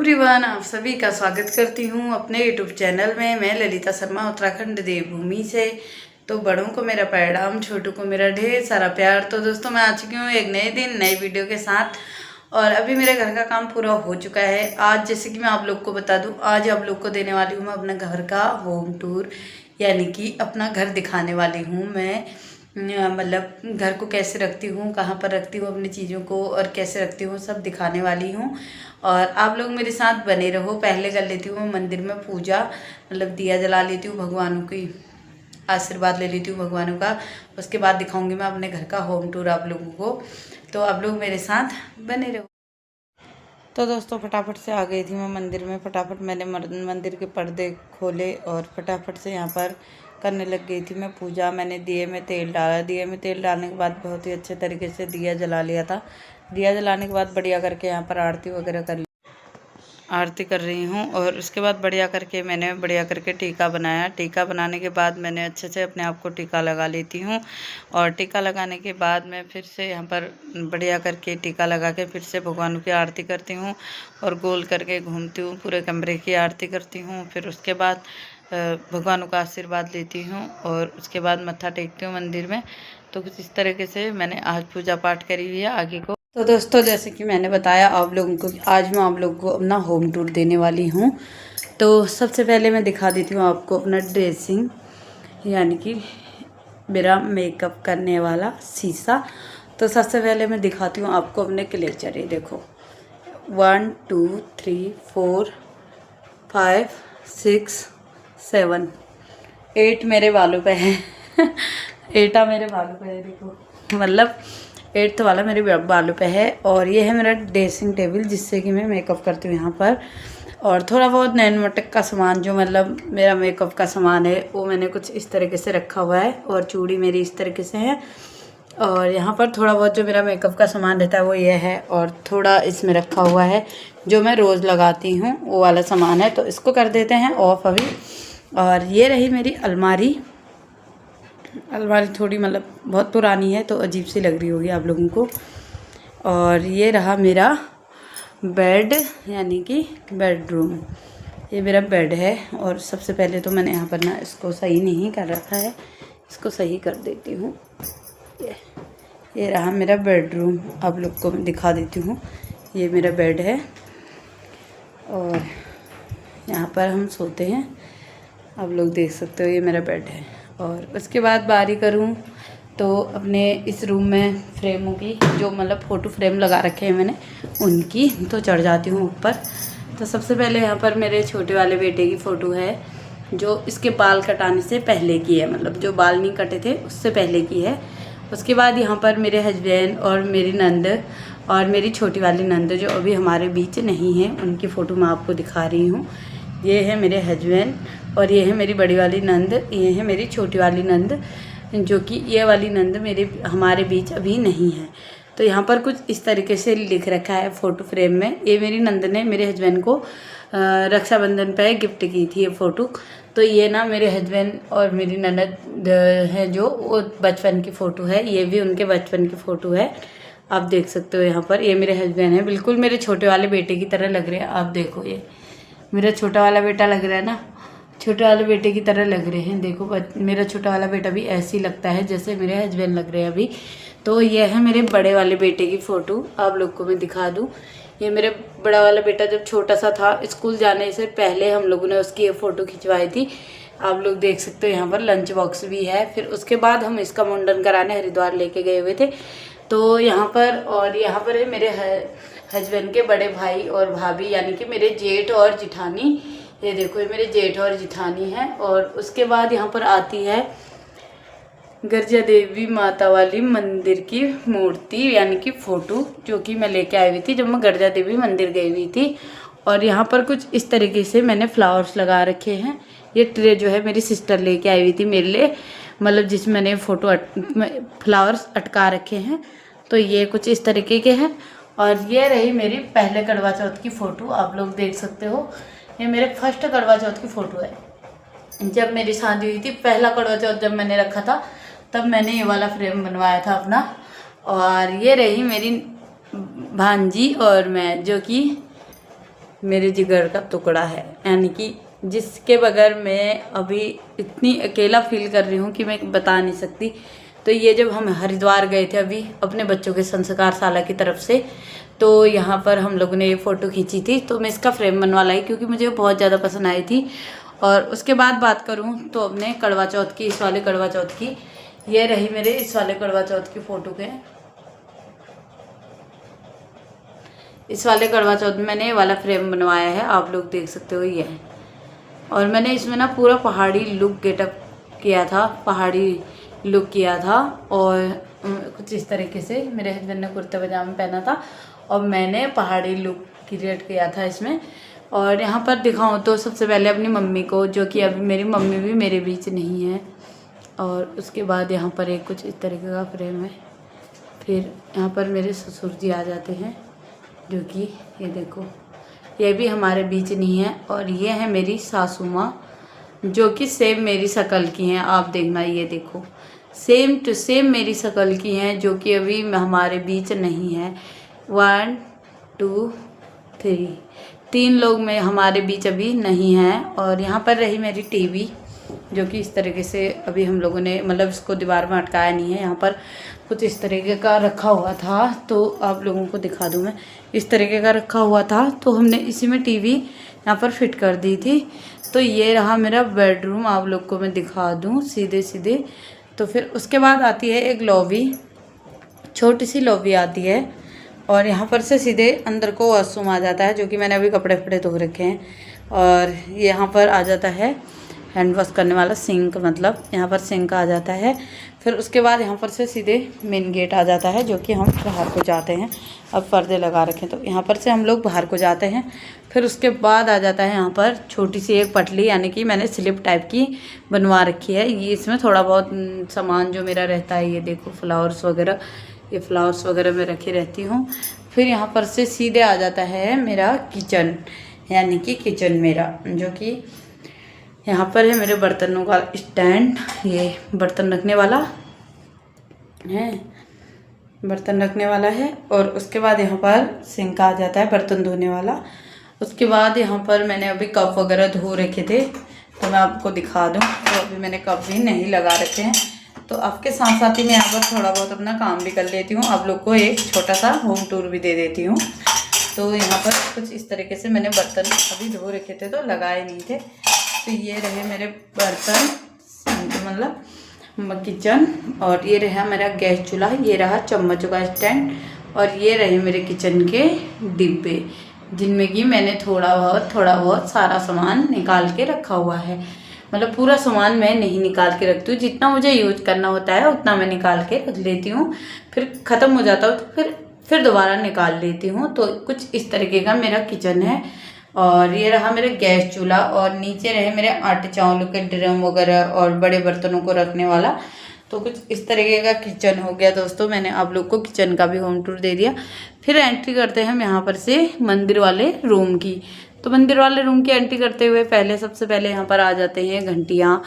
Everyone, आप सभी का स्वागत करती हूँ अपने यूट्यूब चैनल में। मैं ललिता शर्मा उत्तराखंड देवभूमि से। तो बड़ों को मेरा प्रणाम, छोटों को मेरा ढेर सारा प्यार। तो दोस्तों, मैं आ चुकी हूँ एक नए दिन नई वीडियो के साथ और अभी मेरे घर का काम पूरा हो चुका है। आज जैसे कि मैं आप लोग को बता दूँ, आज आप लोग को देने वाली हूँ मैं अपने घर का होम टूर, यानी कि अपना घर दिखाने वाली हूँ मैं। मतलब घर को कैसे रखती हूँ, कहाँ पर रखती हूँ अपनी चीज़ों को और कैसे रखती हूँ, सब दिखाने वाली हूँ। और आप लोग मेरे साथ बने रहो। पहले कर लेती हूँ मैं मंदिर में पूजा, मतलब दिया जला लेती हूँ, भगवानों की आशीर्वाद ले लेती हूँ भगवानों का। उसके बाद दिखाऊंगी मैं अपने घर का होम टूर आप लोगों को। तो आप लोग मेरे साथ बने रहो। तो दोस्तों, फटाफट से आ गई थी मैं मंदिर में। फटाफट मैंने मंदिर के पर्दे खोले और फटाफट से यहाँ पर करने लग गई थी मैं पूजा। मैंने दिए में तेल डाला। दिए में तेल डालने के बाद बहुत ही अच्छे तरीके से दिया जला लिया था। दिया जलाने के बाद बढ़िया करके यहाँ पर आरती वगैरह कर आरती कर रही हूँ। और उसके बाद बढ़िया करके टीका बनाया। टीका बनाने के बाद मैंने अच्छे से अपने आप को टीका लगा लेती हूँ। और टीका लगाने के बाद मैं फिर से यहाँ पर बढ़िया करके टीका लगा के फिर से भगवानों की आरती करती हूँ और गोल करके घूमती हूँ, पूरे कमरे की आरती करती हूँ। फिर उसके बाद भगवानों का आशीर्वाद लेती हूँ और उसके बाद मत्था टेकती हूँ मंदिर में। तो कुछ इस तरीके से मैंने आज पूजा पाठ करी हुई है आगे को। तो दोस्तों, जैसे कि मैंने बताया आप लोगों को, आज मैं आप लोगों को अपना होम टूर देने वाली हूँ। तो सबसे पहले मैं दिखा देती हूँ आपको अपना ड्रेसिंग, यानी कि मेरा मेकअप करने वाला शीशा। तो सबसे पहले मैं दिखाती हूँ आपको अपने क्लेचर। ये देखो, 1 2 3 4 5 6 7 8 मेरे बालों पे है 8 मेरे बालों पे है। देखो, मतलब 8th वाला मेरे बालों पे है। और ये है मेरा ड्रेसिंग टेबल, जिससे कि मैं मेकअप करती हूँ यहाँ पर। और थोड़ा बहुत नैन मटक का सामान, जो मतलब मेरा मेकअप का सामान है, वो मैंने कुछ इस तरीके से रखा हुआ है। और चूड़ी मेरी इस तरीके से है। और यहाँ पर थोड़ा बहुत जो मेरा मेकअप का सामान रहता है वो ये है। और थोड़ा इसमें रखा हुआ है जो मैं रोज़ लगाती हूँ, वो वाला सामान है। तो इसको कर देते हैं ऑफ अभी। और ये रही मेरी अलमारी। अलमारी थोड़ी मतलब बहुत पुरानी है, तो अजीब सी लग रही होगी आप लोगों को। और ये रहा मेरा बेड, यानी कि बेडरूम। ये मेरा बेड है। और सबसे पहले तो मैंने यहाँ पर ना इसको सही नहीं कर रखा है, इसको सही कर देती हूँ। ये रहा मेरा बेडरूम, आप लोग को मैं दिखा देती हूँ। ये मेरा बेड है और यहाँ पर हम सोते हैं, आप लोग देख सकते हो। ये मेरा बेड है। और उसके बाद बारी करूँ तो अपने इस रूम में फ्रेमों की, जो मतलब फ़ोटो फ्रेम लगा रखे हैं मैंने, उनकी तो चढ़ जाती हूँ ऊपर। तो सबसे पहले यहाँ पर मेरे छोटे वाले बेटे की फ़ोटो है, जो इसके बाल कटाने से पहले की है, मतलब जो बाल नहीं कटे थे उससे पहले की है। उसके बाद यहाँ पर मेरे हस्बैंड और मेरी नंद और मेरी छोटी वाली नंद, जो अभी हमारे बीच नहीं है, उनकी फ़ोटो मैं आपको दिखा रही हूँ। ये है मेरे हस्बैंड और ये है मेरी बड़ी वाली नंद। ये है मेरी छोटी वाली नंद, जो कि ये वाली नंद हमारे बीच अभी नहीं है। तो यहाँ पर कुछ इस तरीके से लिख रखा है फ़ोटो फ्रेम में। ये मेरी नंद ने मेरे हस्बैंड को रक्षाबंधन पे गिफ्ट की थी ये फ़ोटो। तो ये ना मेरे हस्बैंड और मेरी ननद है, जो वो बचपन की फ़ोटो है। ये भी उनके बचपन की फ़ोटो है, आप देख सकते हो यहाँ पर। ये मेरे हस्बैंड है, बिल्कुल मेरे छोटे वाले बेटे की तरह लग रहे हैं। आप देखो, ये मेरा छोटा वाला बेटा लग रहा है ना, छोटे वाले बेटे की तरह लग रहे हैं। देखो, मेरा छोटा वाला बेटा भी ऐसे ही लगता है जैसे मेरे हस्बैंड लग रहे हैं अभी। तो ये है मेरे बड़े वाले बेटे की फ़ोटो, आप लोग को मैं दिखा दूँ। ये मेरे बड़ा वाला बेटा जब छोटा सा था, स्कूल जाने से पहले हम लोगों ने उसकी ये फ़ोटो खिंचवाई थी। आप लोग देख सकते हो, यहाँ पर लंच बॉक्स भी है। फिर उसके बाद हम इसका मुंडन कराने हरिद्वार लेके गए हुए थे। तो यहाँ पर, और यहाँ पर है मेरे हस्बैंड के बड़े भाई और भाभी, यानी कि मेरे जेठ और जिठानी। ये देखो, ये मेरे जेठ और जिठानी है। और उसके बाद यहाँ पर आती है गर्जा देवी माता वाली मंदिर की मूर्ति, यानी कि फ़ोटो, जो कि मैं लेके आई हुई थी जब मैं गर्जा देवी मंदिर गई हुई थी। और यहाँ पर कुछ इस तरीके से मैंने फ्लावर्स लगा रखे हैं। ये ट्रे जो है मेरी सिस्टर लेके आई हुई थी मेरे लिए, मतलब जिसमें मैंने फ़ोटो फ्लावर्स अटका रखे हैं। तो ये कुछ इस तरीके के हैं। और ये रही मेरी पहले करवा चौथ की फ़ोटो, आप लोग देख सकते हो। ये मेरे फर्स्ट करवा चौथ की फ़ोटो है। जब मेरी शादी हुई थी, पहला करवा चौथ जब मैंने रखा था, तब मैंने ये वाला फ्रेम बनवाया था अपना। और ये रही मेरी भांजी और मैं, जो कि मेरे जिगर का टुकड़ा है, यानी कि जिसके बगैर मैं अभी इतनी अकेला फील कर रही हूँ कि मैं बता नहीं सकती। तो ये जब हम हरिद्वार गए थे अभी अपने बच्चों के संस्कारशाला की तरफ से, तो यहाँ पर हम लोगों ने ये फ़ोटो खींची थी, तो मैं इसका फ्रेम बनवा लाई क्योंकि मुझे बहुत ज़्यादा पसंद आई थी। और उसके बाद बात करूँ तो अपने करवा चौथ की, इस वाले करवा चौथ की, ये रही मेरे इस वाले करवा चौथ की फ़ोटो के। इस वाले करवा चौथ में मैंने ये वाला फ्रेम बनवाया है, आप लोग देख सकते हो ये है। और मैंने इसमें ना पूरा पहाड़ी लुक गेटअप किया था, पहाड़ी लुक किया था। और कुछ इस तरीके से मेरे हस्बैंड ने कुर्ता पजामा पहना था और मैंने पहाड़ी लुक क्रिएट किया था इसमें। और यहाँ पर दिखाऊँ तो सबसे पहले अपनी मम्मी को, जो कि अभी मेरी मम्मी भी मेरे बीच नहीं है। और उसके बाद यहाँ पर एक कुछ इस तरीके का फ्रेम है। फिर यहाँ पर मेरे ससुर जी आ जाते हैं, जो कि ये देखो ये भी हमारे बीच नहीं है। और ये है मेरी सासू माँ, जो कि सेम मेरी शक्ल की हैं। आप देखना, ये देखो सेम टू सेम मेरी शक्ल की हैं, जो कि अभी हमारे बीच नहीं है। 1 2 3 3 लोग में हमारे बीच अभी नहीं हैं। और यहाँ पर रही मेरी टीवी, जो कि इस तरीके से अभी हम लोगों ने मतलब इसको दीवार में अटकाया नहीं है। यहाँ पर कुछ इस तरीके का रखा हुआ था, तो आप लोगों को दिखा दूँ मैं। इस तरीके का रखा हुआ था, तो हमने इसी में टीवी यहाँ पर फिट कर दी थी। तो ये रहा मेरा बेडरूम, आप लोग को मैं दिखा दूँ सीधे सीधे। तो फिर उसके बाद आती है एक लॉबी, छोटी सी लॉबी आती है। और यहाँ पर से सीधे अंदर को वॉशरूम आ जाता है, जो कि मैंने अभी कपड़े वपड़े धो रखे हैं। और यहाँ पर आ जाता है हैंड वॉश करने वाला सिंक, मतलब यहाँ पर सिंक आ जाता है। फिर उसके बाद यहाँ पर से सीधे मेन गेट आ जाता है, जो कि हम बाहर को जाते हैं। अब पर्दे लगा रखे हैं तो यहाँ पर से हम लोग बाहर को जाते हैं। फिर उसके बाद आ जाता है यहाँ पर छोटी सी एक पटली, यानी कि मैंने स्लिप टाइप की बनवा रखी है। ये इसमें थोड़ा बहुत सामान जो मेरा रहता है, ये देखो फ्लावर्स वगैरह, ये फ्लावर्स वगैरह मैं रखी रहती हूँ। फिर यहाँ पर से सीधे आ जाता है मेरा किचन, यानी कि किचन मेरा, जो कि यहाँ पर है मेरे बर्तनों का स्टैंड, ये बर्तन रखने वाला है, बर्तन रखने वाला है। और उसके बाद यहाँ पर सिंक आ जाता है, बर्तन धोने वाला। उसके बाद यहाँ पर मैंने अभी कप वगैरह धो रखे थे, तो मैं आपको दिखा दूँ। तो अभी मैंने कप भी नहीं लगा रखे हैं, तो आपके साथ साथ ही मैं यहाँ पर थोड़ा बहुत अपना काम भी कर लेती हूँ। आप लोग को एक छोटा सा होम टूर भी दे देती हूँ। तो यहाँ पर कुछ इस तरीके से मैंने बर्तन अभी धो रखे थे, तो लगाए नहीं थे। तो ये रहे मेरे बर्तन, मतलब किचन। और ये रहा मेरा गैस चूल्हा, ये रहा चम्मचों का स्टैंड। और ये रहे मेरे किचन के डिब्बे, जिनमें कि मैंने थोड़ा बहुत सारा सामान निकाल के रखा हुआ है। मतलब पूरा सामान मैं नहीं निकाल के रखती हूँ, जितना मुझे यूज करना होता है उतना मैं निकाल के रख लेती हूँ। फिर ख़त्म हो जाता हो तो फिर दोबारा निकाल लेती हूँ। तो कुछ इस तरीके का मेरा किचन है। और ये रहा मेरा गैस चूल्हा। और नीचे रहे मेरे आटे चावलों के ड्रम वगैरह और बड़े बर्तनों को रखने वाला। तो कुछ इस तरीके का किचन हो गया दोस्तों। मैंने आप लोग को किचन का भी होम टूर दे दिया। फिर एंट्री करते हैं हम यहाँ पर से मंदिर वाले रूम की। तो मंदिर वाले रूम की एंट्री करते हुए सबसे पहले यहाँ पर आ जाते हैं घंटियाँ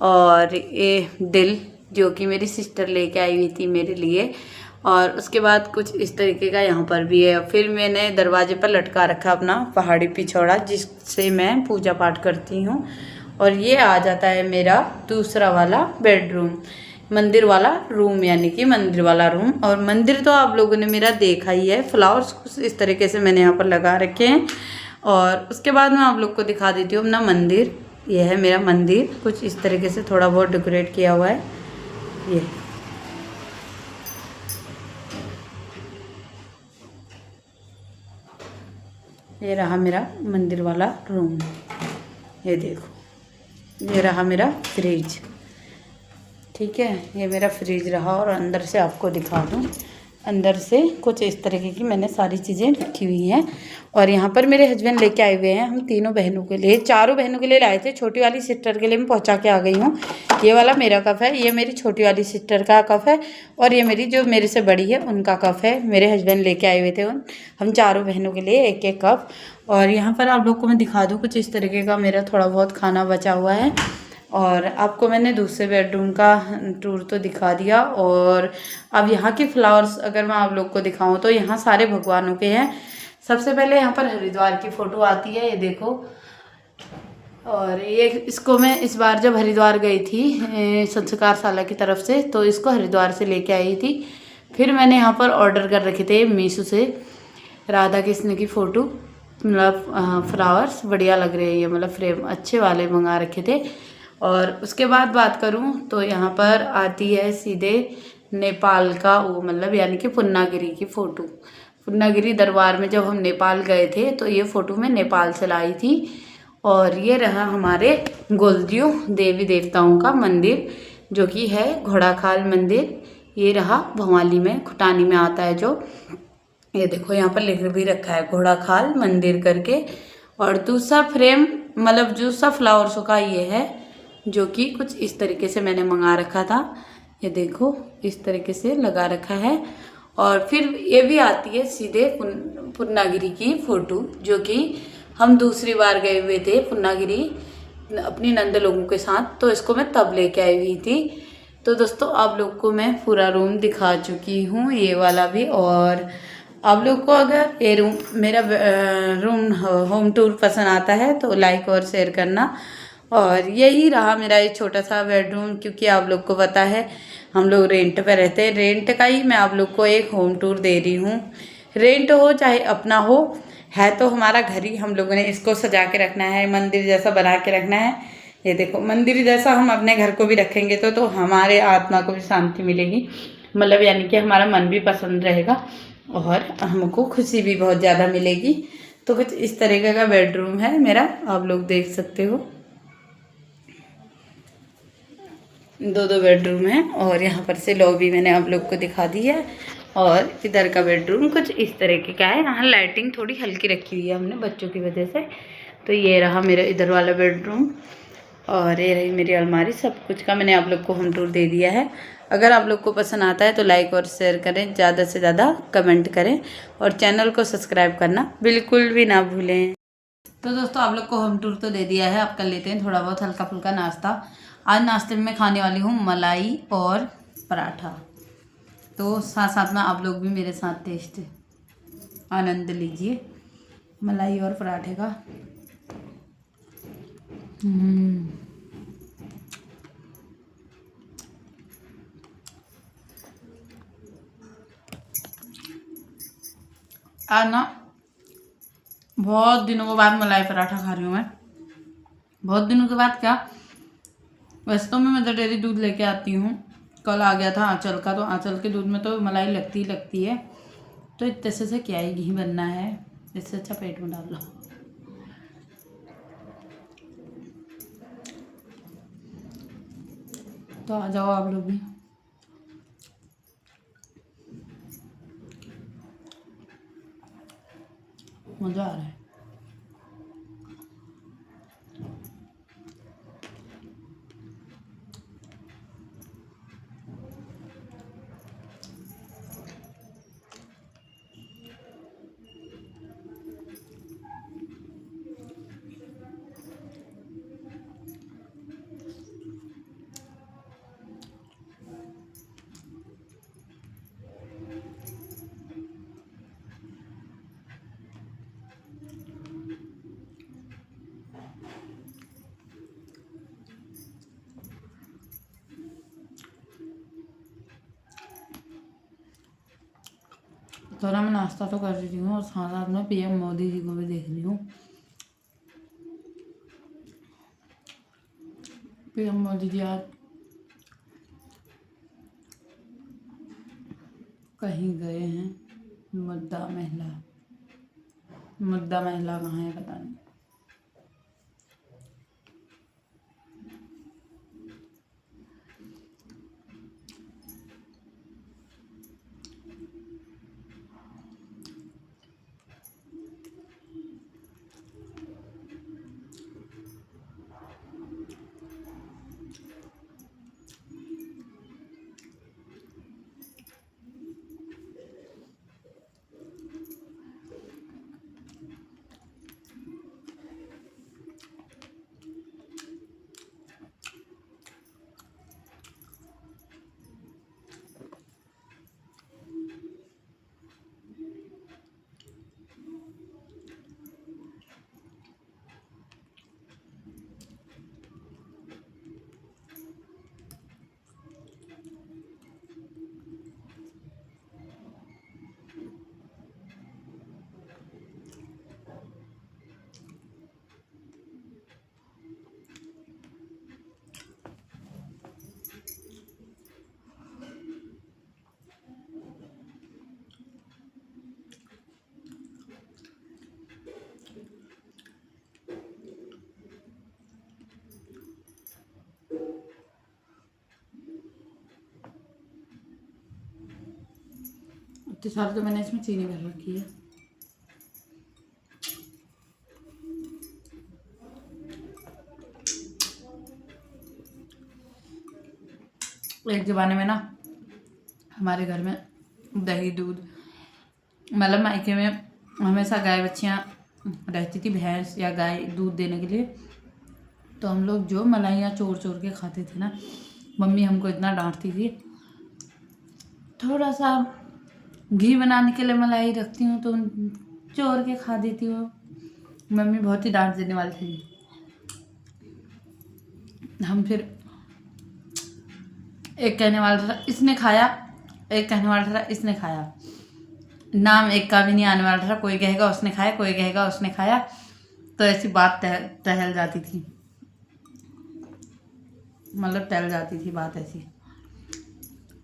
और ये दिल, जो कि मेरी सिस्टर लेके आई हुई थी मेरे लिए। और उसके बाद कुछ इस तरीके का यहाँ पर भी है। फिर मैंने दरवाजे पर लटका रखा अपना पहाड़ी पिछौड़ा, जिससे मैं पूजा पाठ करती हूँ। और ये आ जाता है मेरा दूसरा वाला बेडरूम, मंदिर वाला रूम, यानी कि मंदिर वाला रूम। और मंदिर तो आप लोगों ने मेरा देखा ही है, फ्लावर्स कुछ इस तरीके से मैंने यहाँ पर लगा रखे हैं। और उसके बाद मैं आप लोग को दिखा देती हूँ अपना मंदिर। ये है मेरा मंदिर, कुछ इस तरीके से थोड़ा बहुत डेकोरेट किया हुआ है। ये रहा मेरा मंदिर वाला रूम। ये देखो, ये रहा मेरा फ्रिज। ठीक है, ये मेरा फ्रिज रहा। और अंदर से आपको दिखा दूँ, अंदर से कुछ इस तरीके की मैंने सारी चीज़ें रखी हुई हैं। और यहाँ पर मेरे हस्बैंड लेके आए हुए हैं, हम तीनों बहनों के लिए, चारों बहनों के लिए लाए थे। छोटी वाली सिस्टर के लिए मैं पहुँचा के आ गई हूँ। ये वाला मेरा कप है, ये मेरी छोटी वाली सिस्टर का कप है, और ये मेरी जो मेरे से बड़ी है उनका कप है। मेरे हस्बैंड लेके आए हुए थे हम चारों बहनों के लिए एक एक कप। और यहाँ पर आप लोग को मैं दिखा दूँ, कुछ इस तरीके का मेरा थोड़ा बहुत खाना बचा हुआ है। और आपको मैंने दूसरे बेडरूम का टूर तो दिखा दिया। और अब यहाँ के फ्लावर्स अगर मैं आप लोग को दिखाऊं तो यहाँ सारे भगवानों के हैं, सबसे पहले यहाँ पर हरिद्वार की फ़ोटो आती है, ये देखो। और ये इसको मैं इस बार जब हरिद्वार गई थी संस्कारशाला की तरफ से, तो इसको हरिद्वार से लेके आई थी। फिर मैंने यहाँ पर ऑर्डर कर रखे थे मीशो से राधा कृष्ण की फ़ोटो, मतलब फ्लावर्स बढ़िया लग रहे हैं ये, मतलब फ्रेम अच्छे वाले मंगा रखे थे। और उसके बाद बात करूँ तो यहाँ पर आती है सीधे नेपाल का वो, मतलब यानी कि पूर्णागिरी की फ़ोटो। पूर्णागिरी दरबार में जब हम नेपाल गए थे तो ये फ़ोटो मैं नेपाल से लाई थी। और ये रहा हमारे गोलदियों देवी देवताओं का मंदिर, जो कि है घोड़ाखाल मंदिर। ये रहा भवाली में, खुटानी में आता है जो। ये देखो यहाँ पर लिख भी रखा है घोड़ाखाल मंदिर करके। और दूसरा फ्रेम, मतलब दूसरा फ्लावर्स का ये है, जो कि कुछ इस तरीके से मैंने मंगा रखा था। ये देखो इस तरीके से लगा रखा है। और फिर ये भी आती है सीधे पूर्णागिरी की फ़ोटो, जो कि हम दूसरी बार गए हुए थे पूर्णागिरी अपनी नंद लोगों के साथ, तो इसको मैं तब लेके आई हुई थी। तो दोस्तों आप लोग को मैं पूरा रूम दिखा चुकी हूँ, ये वाला भी। और आप लोग को अगर ये रूम, मेरा रूम होम टूर पसंद आता है तो लाइक और शेयर करना। और यही रहा मेरा ये छोटा सा बेडरूम, क्योंकि आप लोग को पता है हम लोग रेंट पे रहते हैं, रेंट का ही मैं आप लोग को एक होम टूर दे रही हूँ। रेंट हो चाहे अपना हो, है तो हमारा घर ही, हम लोगों ने इसको सजा के रखना है, मंदिर जैसा बना के रखना है। ये देखो मंदिर जैसा हम अपने घर को भी रखेंगे तो हमारे आत्मा को भी शांति मिलेगी, मतलब यानी कि हमारा मन भी पसंद रहेगा और हमको खुशी भी बहुत ज़्यादा मिलेगी। तो कुछ इस तरीके का बेडरूम है मेरा, आप लोग देख सकते हो। दो बेडरूम है और यहाँ पर से लॉबी मैंने आप लोग को दिखा दी है। और इधर का बेडरूम कुछ इस तरीके का है। यहाँ लाइटिंग थोड़ी हल्की रखी हुई है हमने बच्चों की वजह से। तो ये रहा मेरा इधर वाला बेडरूम और ये रही मेरी अलमारी। सब कुछ का मैंने आप लोग को होम टूर दे दिया है। अगर आप लोग को पसंद आता है तो लाइक और शेयर करें, ज़्यादा से ज़्यादा कमेंट करें और चैनल को सब्सक्राइब करना बिल्कुल भी ना भूलें। तो दोस्तों आप लोग को होम टूर तो दे दिया है, आप कर लेते हैं थोड़ा बहुत हल्का फुल्का नाश्ता। आज नाश्ते में मैं खाने वाली हूँ मलाई और पराठा। तो साथ साथ में आप लोग भी मेरे साथ टेस्ट आनंद लीजिए मलाई और पराठे का। आज ना बहुत दिनों के बाद मलाई पराठा खा रही हूँ मैं। बहुत दिनों के बाद क्या, वैसे तो मैं मदर डेयरी दूध लेके आती हूँ, कल आ गया था आंचल का, तो आंचल के दूध में तो मलाई लगती ही लगती है। तो इतने से क्या ही घी बनना है, इससे अच्छा पेट में डाल लो। तो आ जाओ आप लोग भी। मज़ा आ रहा है। थोड़ा मैं नाश्ता तो कर रही हूँ और साथ साथ में पीएम मोदी जी को भी देख रही हूँ। पीएम मोदी जी आज कहीं गए हैं। मुद्दा महिला कहाँ है पता नहीं। इतने सारे तो मैंने इसमें चीनी भर रखी है। एक ज़माने में ना हमारे घर में दही दूध, मतलब मायके में हमेशा गाय बच्चियाँ रहती थी, भैंस या गाय दूध देने के लिए। तो हम लोग जो मलाइयाँ चोर चोर के खाते थे ना, मम्मी हमको इतना डांटती थी। थोड़ा सा घी बनाने के लिए मलाई रखती हूँ तो चोर के खा देती हूँ। मम्मी बहुत ही डांट देने वाली थी। हम फिर एक कहने वाला था इसने खाया, एक कहने वाला था इसने खाया, नाम एक का भी नहीं आने वाला था। कोई कहेगा उसने खाया, कोई कहेगा उसने खाया। तो ऐसी बात टहल जाती थी, मतलब टहल जाती थी बात, ऐसी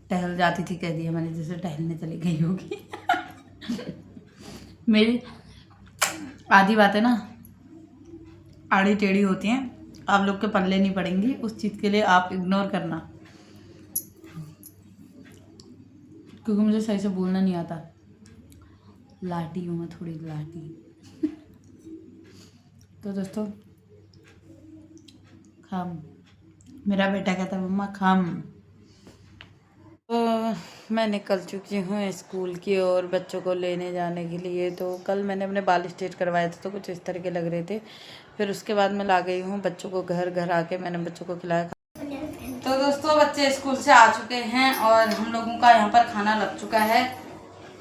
टहल जाती थी कह दिया मैंने, जैसे टहलने चली गई होगी। मेरी आधी बातें ना आड़ी टेढ़ी होती हैं, आप लोग के पल्ले नहीं पड़ेंगी, उस चीज़ के लिए आप इग्नोर करना, क्योंकि मुझे सही से बोलना नहीं आता। लाटी हूँ मैं, थोड़ी लाटी। तो दोस्तों खाम, मेरा बेटा कहता है मम्मा खाम। तो मैं निकल चुकी हूँ स्कूल की और बच्चों को लेने जाने के लिए। तो कल मैंने अपने बाल स्ट्रेट करवाए थे तो कुछ इस तरह के लग रहे थे। फिर उसके बाद मैं ला गई हूँ बच्चों को घर आके मैंने बच्चों को खिलाया। तो दोस्तों बच्चे स्कूल से आ चुके हैं और हम लोगों का यहाँ पर खाना लग चुका है।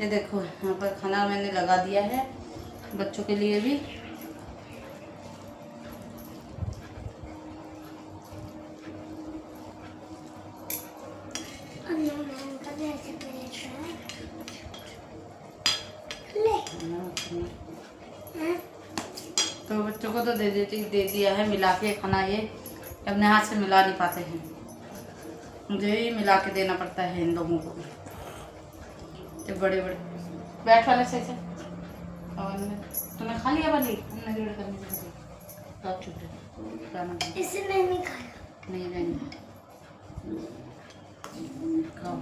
ये देखो यहाँ पर खाना मैंने लगा दिया है बच्चों के लिए भी। तो बच्चों को तो दे दिया है मिला के खाना। ये अपने हाथ से मिला नहीं पाते हैं, मुझे ही मिला के देना पड़ता है इन लोगों को। तो बड़े बड़े बैठ वाले सही से। और तुमने खा लिया वाली हमने जोड़ करने के लिए इसे नहीं खाया, नहीं नहीं खाओ।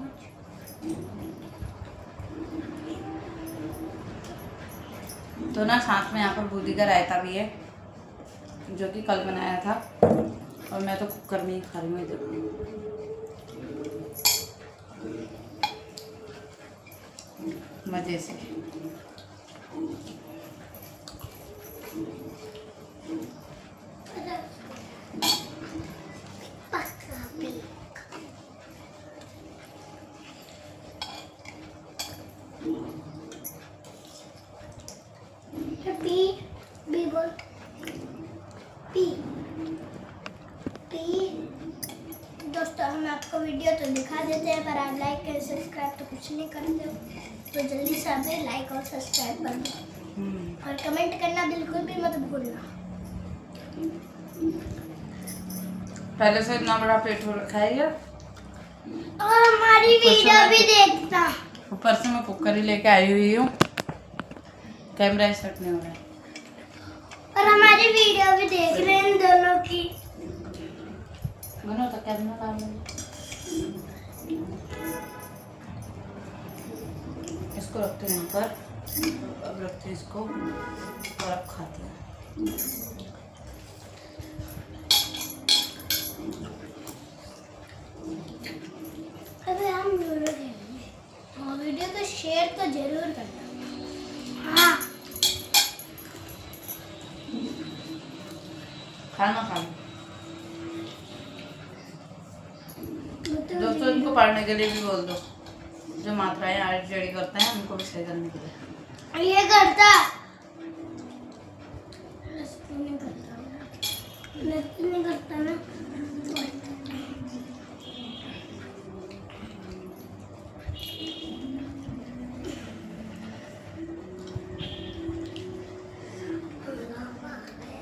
तो ना साथ में यहाँ पर बूंदी का रायता भी है जो कि कल बनाया था और मैं तो कुकर में ही खा रही हूँ मज़े से। दोस्तों हम आपको वीडियो तो दिखा देते हैं, पर आप लाइक और सब्सक्राइब तो कुछ नहीं करते हो, तो जल्दी से आप लाइक और सब्सक्राइब कर दो और कमेंट करना बिल्कुल भी मत भूलना। पहले से इतना बड़ा पेट हो रखा है ये, और हमारी वीडियो भी देखना। ऊपर से मैं कुकर ही लेके आई हुई हूँ, कैमरा सेट नहीं हो रहा है। और हमारी वीडियो भी देख रहे हैं दोनों की। बनो तो कैमरा डाल इसको रखते हैं यहाँ पर, अब रखते हैं इसको और अब खाते हैं। अबे हम जरूर खेलेंगे और वीडियो को शेयर तो जरूर करना। हाँ खाना खाना। दोस्तों इनको पढ़ने के लिए भी बोल दो, जो मात्राएं आड़ी करते हैं उनको भी सही करने के लिए। ये करता नहीं करता ना।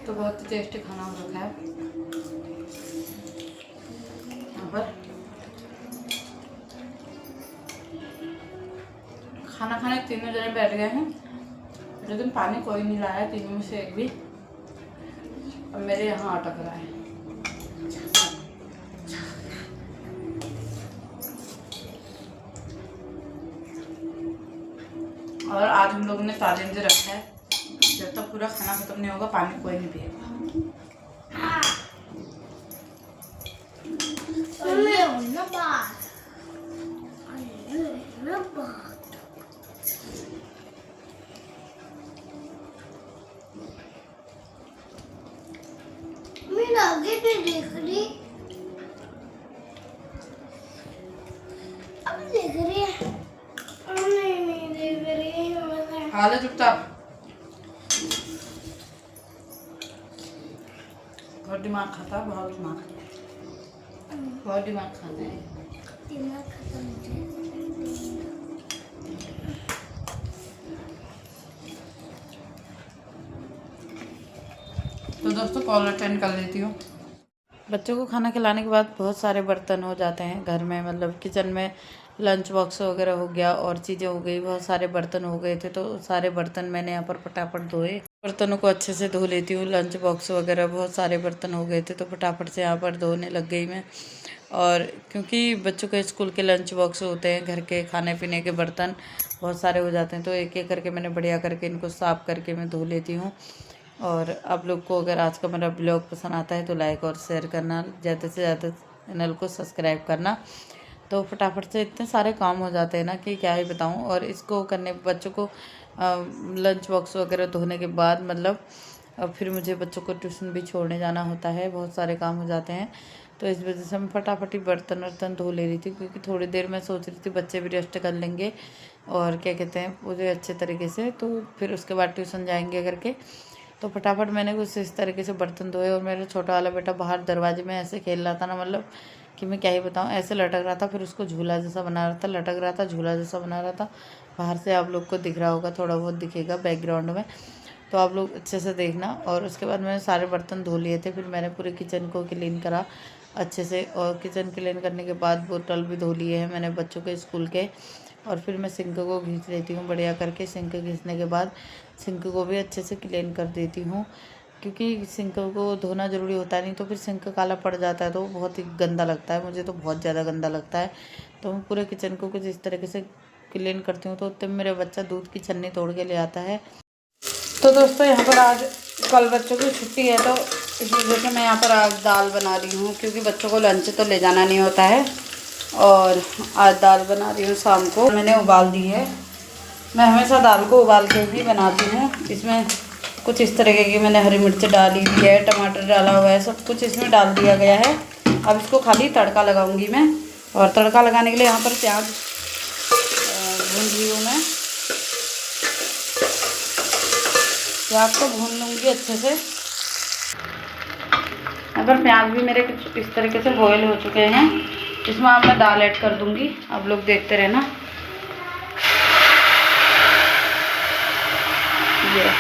तो बहुत ही टेस्टी खाना हो रखा है यहाँ पर। खाना खाने तीनों जने बैठ गए हैं, लेकिन पानी कोई नहीं लाया तीनों में से एक भी। अब मेरे यहाँ अटक रहा है। और आज हम लोगों ने चैलेंज रखा है, जब तक पूरा खाना खत्म नहीं होगा पानी कोई नहीं पिएगा। मैं आगे भी देख रही, अब देख रही है, नहीं देख रही है। खा ले चुपचाप, बहुत दिमाग खाता है, बहुत दिमाग खाता है। दिमाग खत्म हो जाए। तो दोस्तों कॉल अटेंड कर लेती हूँ। बच्चों को खाना खिलाने के बाद बहुत सारे बर्तन हो जाते हैं घर में, मतलब किचन में लंच बॉक्स वगैरह हो गया और चीज़ें हो गई, बहुत सारे बर्तन हो गए थे। तो सारे बर्तन मैंने यहाँ पर फटाफट धोए, बर्तनों को अच्छे से धो लेती हूँ। लंच बॉक्स वगैरह बहुत सारे बर्तन हो गए थे तो फटाफट से यहाँ पर धोने लग गई मैं। और क्योंकि बच्चों के स्कूल के लंच बॉक्स होते हैं, घर के खाने पीने के बर्तन बहुत सारे हो जाते हैं, तो एक एक करके मैंने बढ़िया करके इनको साफ़ करके मैं धो लेती हूँ। और आप लोग को अगर आज का मेरा ब्लॉग पसंद आता है तो लाइक और शेयर करना, ज़्यादा से ज़्यादा चैनल को सब्सक्राइब करना। तो फटाफट से इतने सारे काम हो जाते हैं ना कि क्या ही बताऊं। और इसको करने बच्चों को लंच बॉक्स वगैरह धोने के बाद मतलब अब फिर मुझे बच्चों को ट्यूशन भी छोड़ने जाना होता है, बहुत सारे काम हो जाते हैं। तो इस वजह से मैं फटाफट ही बर्तन वर्तन धो ले रही थी, क्योंकि थोड़ी देर मैं सोच रही थी बच्चे भी रेस्ट कर लेंगे और क्या कहते हैं पूरे अच्छे तरीके से, तो फिर उसके बाद ट्यूशन जाएंगे करके। तो फटाफट मैंने कुछ इस तरीके से बर्तन धोए। और मेरा छोटा वाला बेटा बाहर दरवाजे में ऐसे खेल रहा था ना, मतलब कि मैं क्या ही बताऊँ, ऐसे लटक रहा था, फिर उसको झूला जैसा बना रहा था, लटक रहा था, झूला जैसा बना रहा था। बाहर से आप लोग को दिख रहा होगा, थोड़ा बहुत दिखेगा बैकग्राउंड में, तो आप लोग अच्छे से देखना। और उसके बाद मैंने सारे बर्तन धो लिए थे, फिर मैंने पूरे किचन को क्लीन करा अच्छे से। और किचन क्लीन करने के बाद बोतल भी धो लिए हैं मैंने बच्चों के स्कूल के। और फिर मैं सिंक को घींच लेती हूँ बढ़िया करके। सिंक घींचने के बाद सिंक को भी अच्छे से क्लीन कर देती हूँ, क्योंकि सिंक को धोना ज़रूरी होता है, नहीं तो फिर सिंक काला पड़ जाता है तो बहुत ही गंदा लगता है, मुझे तो बहुत ज़्यादा गंदा लगता है। तो मैं पूरे किचन को कुछ इस तरीके से क्लीन करती हूँ। तो तब मेरा बच्चा दूध की छन्नी तोड़ के ले आता है। तो दोस्तों यहाँ पर आज कल बच्चों की छुट्टी है, तो इस वजह से मैं यहाँ पर आज दाल बना रही हूँ, क्योंकि बच्चों को लंच तो ले जाना नहीं होता है। और आज दाल बना रही हूँ, शाम को मैंने उबाल दी है। मैं हमेशा दाल को उबाल के ही बनाती हूँ। इसमें कुछ इस तरीके की मैंने हरी मिर्च डाली हुई है, टमाटर डाला हुआ है, सब कुछ इसमें डाल दिया गया है। अब इसको खाली तड़का लगाऊंगी मैं। और तड़का लगाने के लिए यहाँ पर प्याज भून रही हूँ मैं। प्याज को भून लूँगी अच्छे से। अगर प्याज भी मेरे कुछ इस तरीके से बॉयल हो चुके हैं, इसमें अब मैं दाल ऐड कर दूँगी। आप लोग देखते रहना। ये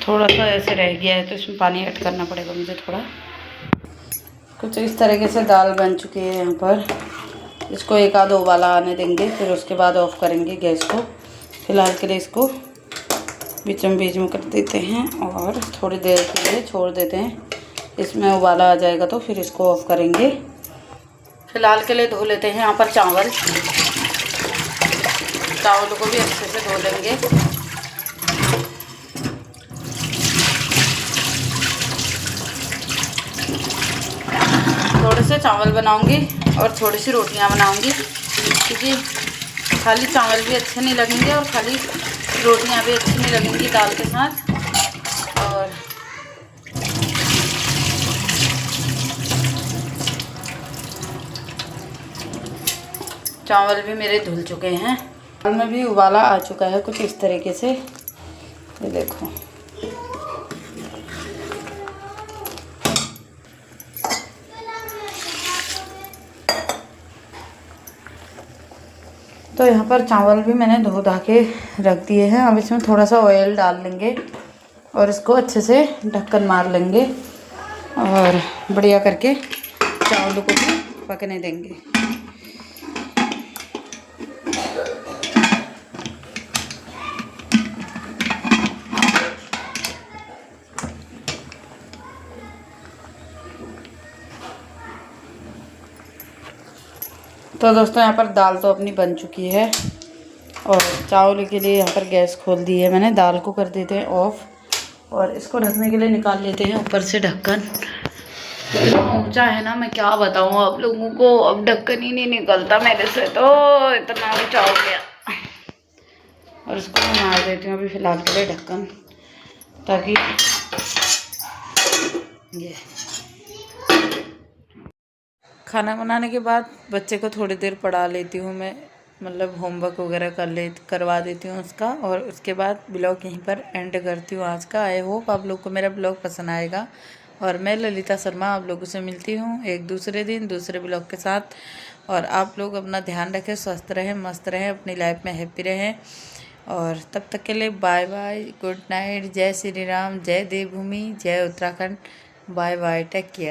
थोड़ा सा ऐसे रह गया है तो इसमें पानी ऐड करना पड़ेगा मुझे थोड़ा। कुछ इस तरीके से दाल बन चुकी है यहाँ पर। इसको एक आध उबाला आने देंगे, फिर उसके बाद ऑफ करेंगे गैस को। फिलहाल के लिए इसको बीच में कर देते हैं और थोड़ी देर के लिए छोड़ देते हैं। इसमें उबाला आ जाएगा तो फिर इसको ऑफ करेंगे। फिलहाल के लिए धो लेते हैं यहाँ पर चावल को भी अच्छे से धो लेंगे। थोड़े से चावल बनाऊंगी और थोड़ी सी रोटियां बनाऊंगी, क्योंकि खाली चावल भी अच्छे नहीं लगेंगे और खाली रोटियां भी अच्छी नहीं लगेंगी दाल के साथ। और चावल भी मेरे धुल चुके हैं। दाल में भी उबाला आ चुका है कुछ इस तरीके से, ये देखो। तो यहाँ पर चावल भी मैंने धो धा के रख दिए हैं। अब इसमें थोड़ा सा ऑयल डाल लेंगे और इसको अच्छे से ढक्कन मार लेंगे और बढ़िया करके चावलों को भी पकने देंगे। तो दोस्तों यहाँ पर दाल तो अपनी बन चुकी है। और चावल के लिए यहाँ पर गैस खोल दी है मैंने। दाल को कर देते हैं ऑफ और इसको ढकने के लिए निकाल लेते हैं ऊपर से ढक्कन। ऊंचा है ना, मैं क्या बताऊँ आप लोगों को, अब ढक्कन ही नहीं निकलता मेरे से, तो इतना ऊंचा हो गया। और इसको मैं मार देती हूँ अभी फ़िलहाल के लिए ढक्कन, ताकि ये खाना बनाने के बाद बच्चे को थोड़ी देर पढ़ा लेती हूँ मैं, मतलब होमवर्क वगैरह करवा देती हूँ उसका। और उसके बाद ब्लॉग यहीं पर एंड करती हूँ आज का। आई होप आप लोग को मेरा ब्लॉग पसंद आएगा। और मैं ललिता शर्मा आप लोगों से मिलती हूँ एक दूसरे दिन दूसरे ब्लॉग के साथ। और आप लोग अपना ध्यान रखें, स्वस्थ रहें, मस्त रहें, अपनी लाइफ में हैप्पी रहें। और तब तक के लिए बाय बाय, गुड नाइट, जय श्री राम, जय देवभूमि, जय Uttarakhand, bye bye, take care.